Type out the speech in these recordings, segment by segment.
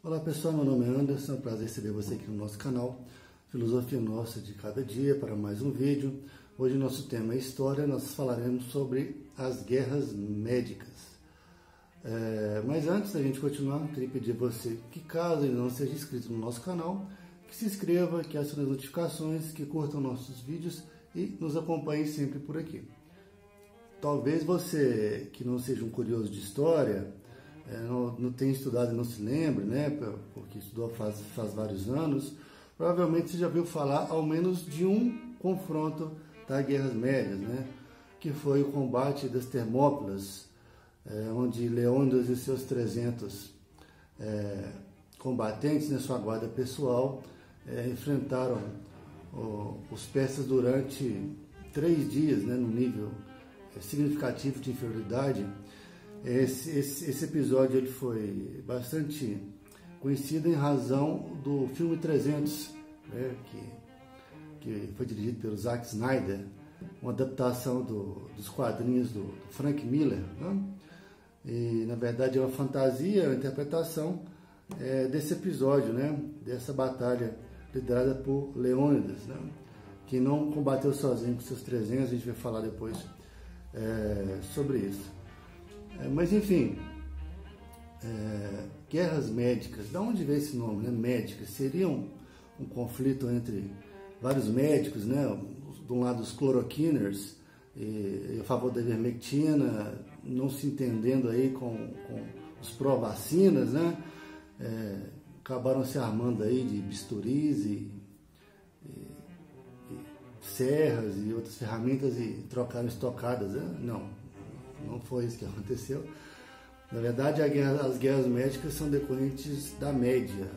Olá pessoal, meu nome é Anderson, é um prazer receber você aqui no nosso canal Filosofia Nossa de Cada Dia para mais um vídeo. Hoje nosso tema é História, nós falaremos sobre as guerras médicas. Mas antes da gente continuar, eu queria pedir a você que, caso ainda não seja inscrito no nosso canal, que se inscreva, que acione as notificações, que curtam nossos vídeos e nos acompanhe sempre por aqui. Talvez você que não seja um curioso de história, não tenha estudado e não se lembre, né, porque estudou faz vários anos, provavelmente você já viu falar ao menos de um confronto das Guerras Médias, né, que foi o combate das Termópilas, onde Leônidas e seus 300 combatentes, né, sua guarda pessoal, enfrentaram os persas durante 3 dias, né, num nível significativo de inferioridade. Esse episódio ele foi bastante conhecido em razão do filme 300, né, que foi dirigido pelo Zack Snyder, uma adaptação dos quadrinhos do Frank Miller, né? E na verdade é uma fantasia, uma interpretação desse episódio, né, dessa batalha liderada por Leônidas, né, que não combateu sozinho com seus 300, a gente vai falar depois sobre isso. Mas enfim, guerras médicas, da onde veio esse nome, né? Médicas, seria um conflito entre vários médicos, né? De um lado os cloroquiners, a favor da ivermectina, não se entendendo aí com os pró-vacinas, né? Acabaram se armando aí de bisturis e serras e outras ferramentas e trocaram estocadas, né? Não foi isso que aconteceu. Na verdade, as guerras médicas são decorrentes da Média.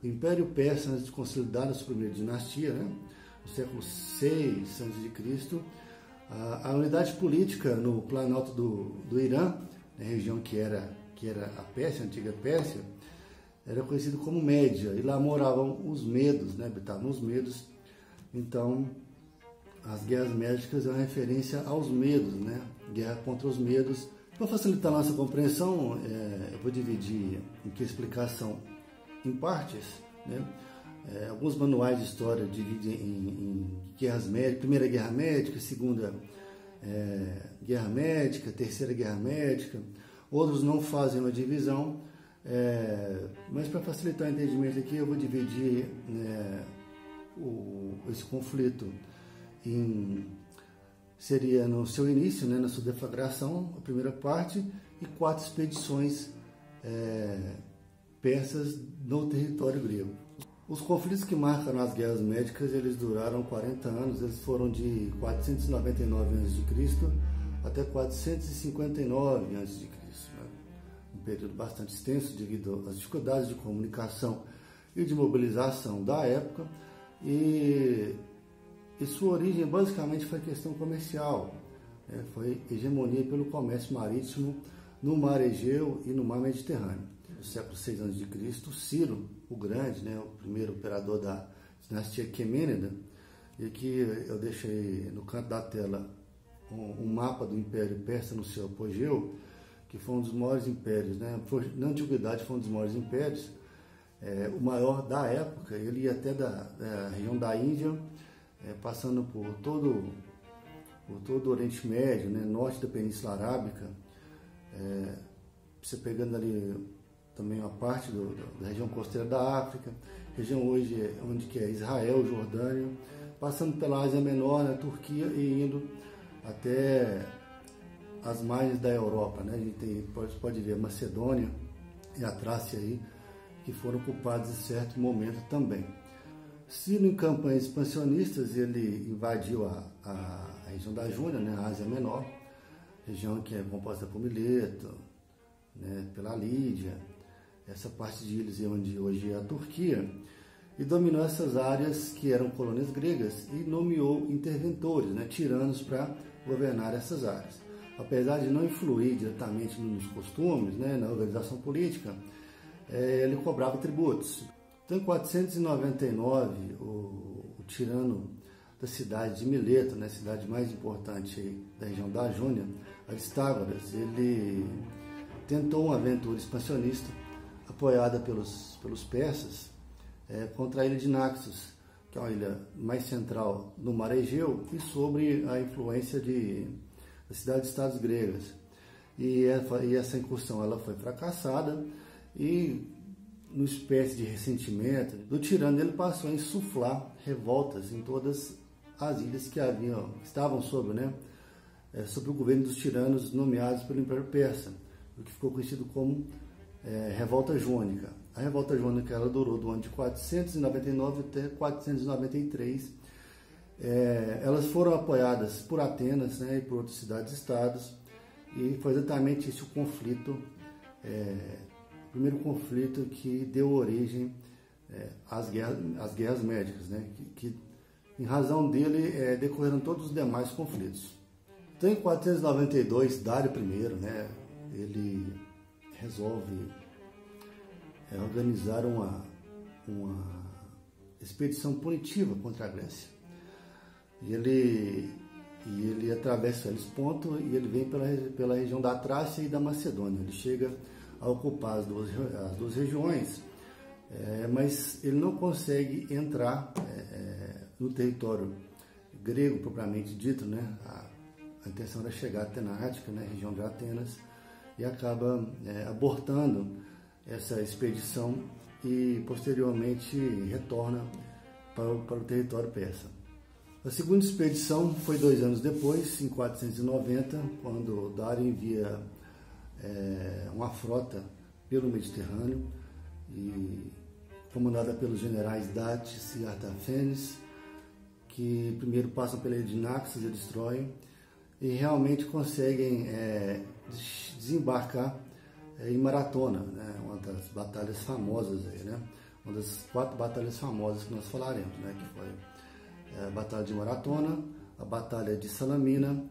O Império Persa, antes de consolidar a sua primeira dinastia, né, no século VI a.C., a unidade política no planalto do Irã, na região que era a Pérsia, a antiga Pérsia, era conhecido como Média. E lá moravam os medos, né, habitavam os medos. Então, as guerras médicas é uma referência aos medos, né? Guerra contra os medos. Para facilitar a nossa compreensão, eu vou dividir aqui a explicação em partes, né? Alguns manuais de história dividem em guerras médicas, primeira guerra médica, segunda guerra médica, terceira guerra médica. Outros não fazem uma divisão, mas para facilitar o entendimento aqui, eu vou dividir esse conflito seria no seu início, né, na sua deflagração, a primeira parte, e 4 expedições persas no território grego. Os conflitos que marcaram as guerras médicas, eles duraram 40 anos, eles foram de 499 a.C. até 459 a.C., né? Um período bastante extenso devido às dificuldades de comunicação e de mobilização da época, e sua origem basicamente foi questão comercial, foi hegemonia pelo comércio marítimo no Mar Egeu e no Mar Mediterrâneo. No século VI a.C., Ciro o Grande, né, o primeiro imperador da dinastia Aquemênida, e aqui eu deixei no canto da tela um mapa do Império Persa no seu apogeu, que foi um dos maiores impérios, né, na antiguidade foi um dos maiores impérios, o maior da época. Ele ia até da região da Índia, passando por todo o Oriente Médio, né, norte da Península Arábica, você pegando ali também uma parte da região costeira da África, região hoje onde que é Israel, Jordânia, passando pela Ásia Menor, né, Turquia, e indo até as margens da Europa, né? A gente pode ver a Macedônia e a Trácia aí, que foram ocupados em certo momento também. Ciro, em campanhas expansionistas, ele invadiu a região da Jônia, né, a Ásia Menor, região que é composta por Mileto, né, pela Lídia, essa parte de ilhas onde hoje é a Turquia, e dominou essas áreas que eram colônias gregas e nomeou interventores, né, tiranos, para governar essas áreas. Apesar de não influir diretamente nos costumes, né, na organização política, ele cobrava tributos. Então, em 499, o tirano da cidade de Mileto, né, a cidade mais importante aí da região da Jônia, Aristágoras, ele tentou uma aventura expansionista apoiada pelos persas contra a ilha de Naxos, que é uma ilha mais central no mar Egeu e sobre a influência das cidades-estados gregas. E essa incursão ela foi fracassada e, numa espécie de ressentimento do tirano, ele passou a insuflar revoltas em todas as ilhas que estavam sob o governo dos tiranos nomeados pelo Império Persa, o que ficou conhecido como Revolta Jônica. A Revolta Jônica ela durou do ano de 499 até 493. Elas foram apoiadas por Atenas e por outras cidades-estados, e foi exatamente esse o conflito, o primeiro conflito que deu origem às guerras médicas, que em razão dele decorreram todos os demais conflitos. Então, em 492, Dário I, ele resolve organizar uma expedição punitiva contra a Grécia. E ele atravessa o Helesponto e ele vem pela região da Trácia e da Macedônia. Ele chega a ocupar as duas regiões, mas ele não consegue entrar no território grego propriamente dito, A intenção era chegar até na Ática, região de Atenas, e acaba abortando essa expedição e posteriormente retorna para o território persa. A segunda expedição foi 2 anos depois, em 490, quando Dário envia uma frota pelo Mediterrâneo, e comandada pelos generais Datis e Artaphanes, que primeiro passam pela ilha de Naxos e destroem, e realmente conseguem desembarcar em Maratona, uma das batalhas famosas uma das 4 batalhas famosas que nós falaremos, que foi a Batalha de Maratona, a Batalha de Salamina,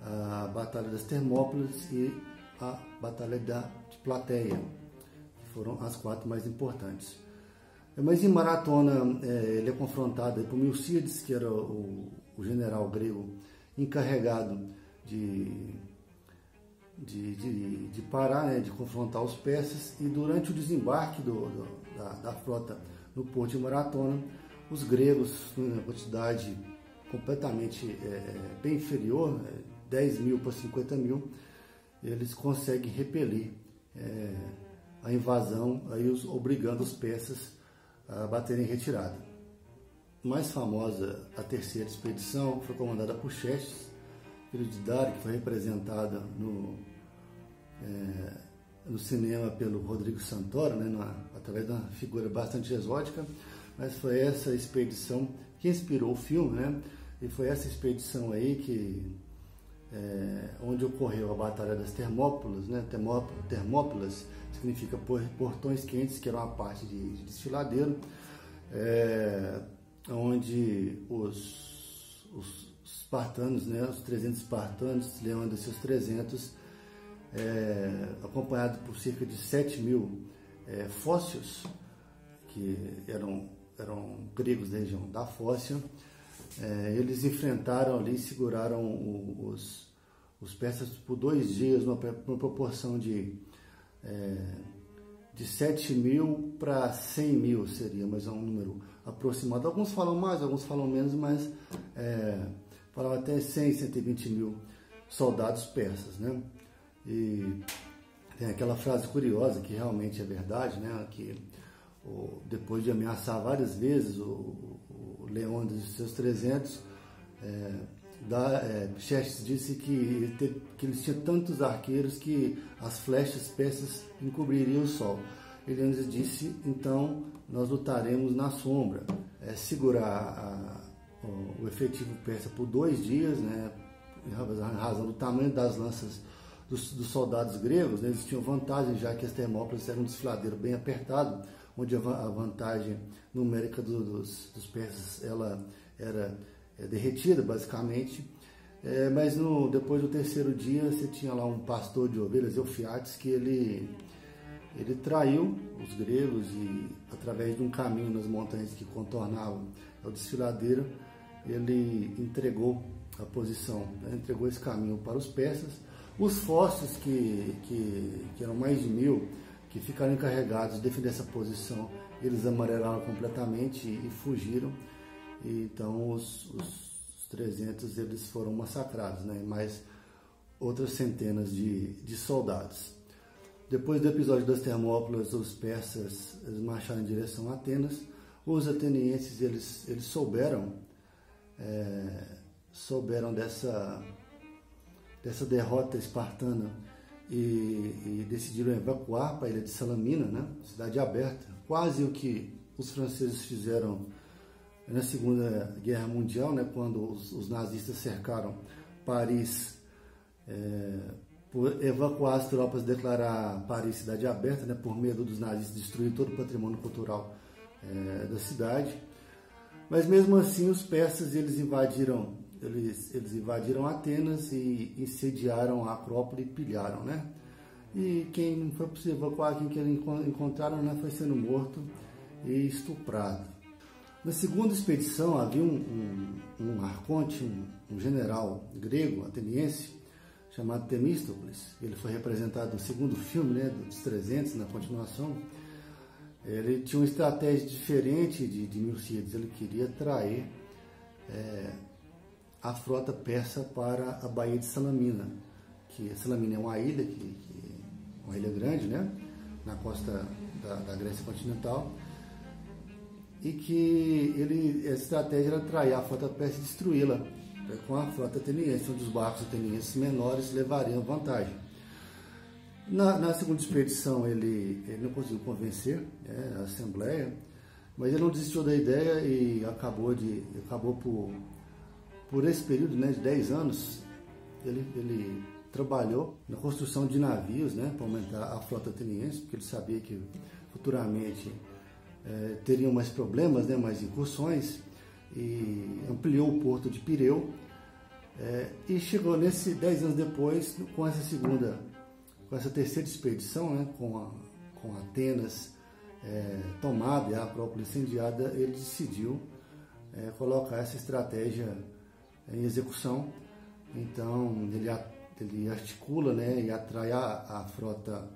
a Batalha das Termópilas e a Batalha de Plateia, que foram as 4 mais importantes. Mas em Maratona ele é confrontado por Milcíades, que era o general grego encarregado de parar, de confrontar os persas, e durante o desembarque da frota no porto de Maratona, os gregos, numa quantidade completamente bem inferior, 10 mil para 50 mil, eles conseguem repelir a invasão, obrigando os persas a baterem em retirada. Mais famosa, a terceira expedição, foi comandada por Xerxes, filho de Dário, que foi representada no cinema pelo Rodrigo Santoro, através de uma figura bastante exótica, mas foi essa expedição que inspirou o filme, e foi essa expedição aí onde ocorreu a Batalha das Termópilas, Termópilas significa portões quentes, que era uma parte de desfiladeiro, onde os espartanos, os 300 espartanos, Leônidas e seus 300, acompanhado por cerca de 7 mil fócios, que eram gregos da região da Fócia, eles enfrentaram ali, seguraram os persas por 2 dias, numa proporção de 7 mil para 100 mil seria, mas é um número aproximado. Alguns falam mais, alguns falam menos, mas falam até 100, 120 mil soldados persas, E tem aquela frase curiosa, que realmente é verdade, que depois de ameaçar várias vezes o Leônidas e seus 300, Xerxes disse que eles tinham tantos arqueiros que as flechas persas encobririam o sol. Leônidas disse: então nós lutaremos na sombra, segurar o efetivo persa por 2 dias, em razão do tamanho das lanças dos soldados gregos, eles tinham vantagem, já que as Termópilas eram um desfiladeiro bem apertado, onde a vantagem numérica dos persas ela era derretida, basicamente. Mas depois do 3º dia, você tinha lá um pastor de ovelhas, Eufiates, que ele traiu os gregos e, através de um caminho nas montanhas que contornavam o desfiladeiro, ele entregou a posição, entregou esse caminho para os persas. Os fócios, que eram mais de 1000, que ficaram encarregados de defender essa posição, eles amarelaram completamente e fugiram. E então os 300 eles foram massacrados, né? Mais outras centenas de soldados. Depois do episódio das Termópilas, os persas eles marcharam em direção a Atenas. Os atenienses eles souberam dessa derrota espartana e decidiram evacuar para a ilha de Salamina, né? Cidade aberta, quase o que os franceses fizeram na Segunda Guerra Mundial, né? Quando os nazistas cercaram Paris, por evacuar as tropas, declarar Paris cidade aberta, né? Por medo dos nazistas destruir todo o patrimônio cultural da cidade. Mas mesmo assim os persas eles invadiram Atenas e incendiaram a Acrópole e pilharam, né? E quem não foi possível evacuar, quem que eles encontraram, né, foi sendo morto e estuprado. Na segunda expedição havia um arconte, um general grego, ateniense, chamado Temístocles. Ele foi representado no segundo filme, né, dos 300, na continuação. Ele tinha uma estratégia diferente de Milcíades. Ele queria atrair a frota persa para a Baía de Salamina, que Salamina é uma ilha, uma ilha grande, né, na costa da Grécia continental, e que essa estratégia era atrair a frota persa e destruí-la com a frota ateniense, onde os barcos atenienses menores levariam vantagem. Na segunda expedição ele não conseguiu convencer a Assembleia, mas ele não desistiu da ideia e acabou por esse período, né, de 10 anos, ele trabalhou na construção de navios, né, para aumentar a frota ateniense, porque ele sabia que futuramente teriam mais problemas, né, mais incursões, e ampliou o porto de Pireu, e chegou 10 anos depois com essa terceira expedição, né, com Atenas tomada e a Acrópole incendiada. Ele decidiu colocar essa estratégia em execução. Então ele articula, né, e atrai a frota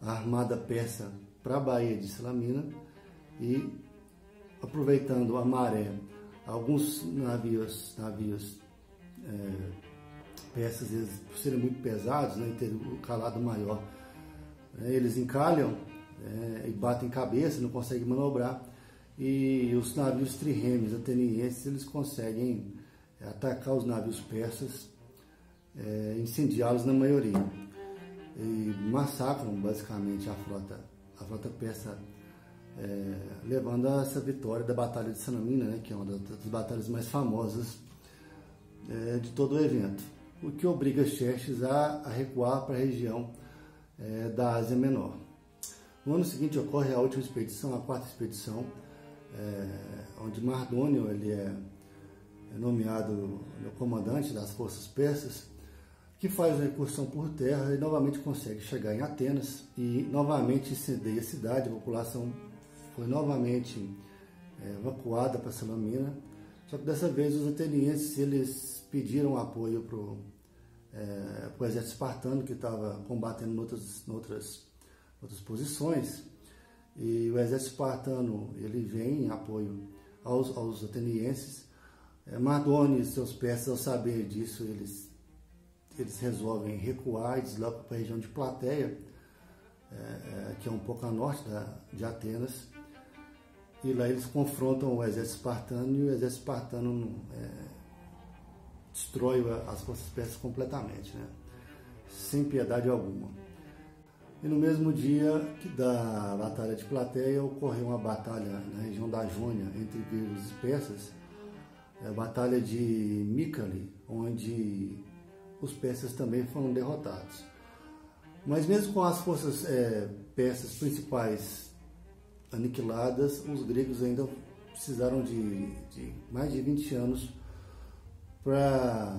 armada persa para a Baía de Salamina e, aproveitando a maré, alguns navios persas, eles, por serem muito pesados, né, e ter um calado maior, eles encalham e batem cabeça, não conseguem manobrar, e os navios trirremes atenienses eles conseguem atacar os navios persas, incendiá-los na maioria, e massacram basicamente a frota persa, levando a essa vitória da Batalha de Salamina, né, que é uma das batalhas mais famosas de todo o evento, o que obriga Xerxes a recuar para a região da Ásia Menor. No ano seguinte ocorre a última expedição, a quarta expedição, onde Mardônio ele é nomeado comandante das forças persas, que faz uma incursão por terra e novamente consegue chegar em Atenas e novamente incendeia a cidade. A população foi novamente evacuada para Salamina, só que dessa vez os atenienses eles pediram apoio para o exército espartano, que estava combatendo em outras posições, e o exército espartano ele vem em apoio aos atenienses. Mardônio e seus persas, ao saber disso, eles resolvem recuar e deslocam para a região de Plateia, que é um pouco a norte de Atenas, e lá eles confrontam o exército espartano, e o exército espartano destrói as forças persas completamente, né? Sem piedade alguma. E no mesmo dia da Batalha de Plateia ocorreu uma batalha na região da Jônia entre gregos e persas, a Batalha de Mycale, onde os persas também foram derrotados. Mas mesmo com as forças persas principais aniquiladas, os gregos ainda precisaram de mais de 20 anos para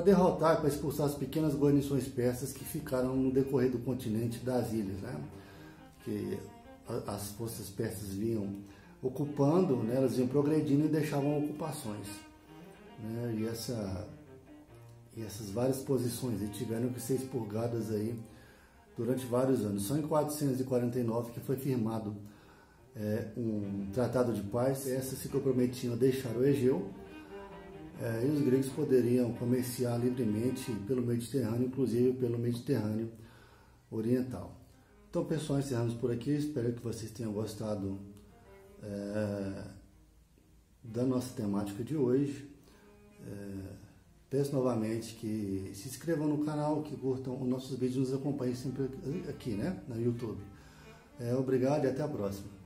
derrotar, para expulsar as pequenas guarnições persas que ficaram no decorrer do continente das ilhas, né? Que as forças persas vinham ocupando, né? Elas iam progredindo e deixavam ocupações, né? E essas várias posições tiveram que ser expurgadas aí durante vários anos. Só em 449 que foi firmado um tratado de paz. Essas se comprometiam a deixar o Egeu, e os gregos poderiam comerciar livremente pelo Mediterrâneo, inclusive pelo Mediterrâneo Oriental. Então, pessoal, encerramos por aqui. Espero que vocês tenham gostado da nossa temática de hoje. Peço novamente que se inscrevam no canal, que curtam os nossos vídeos, nos acompanhem sempre aqui, no YouTube. Obrigado e até a próxima.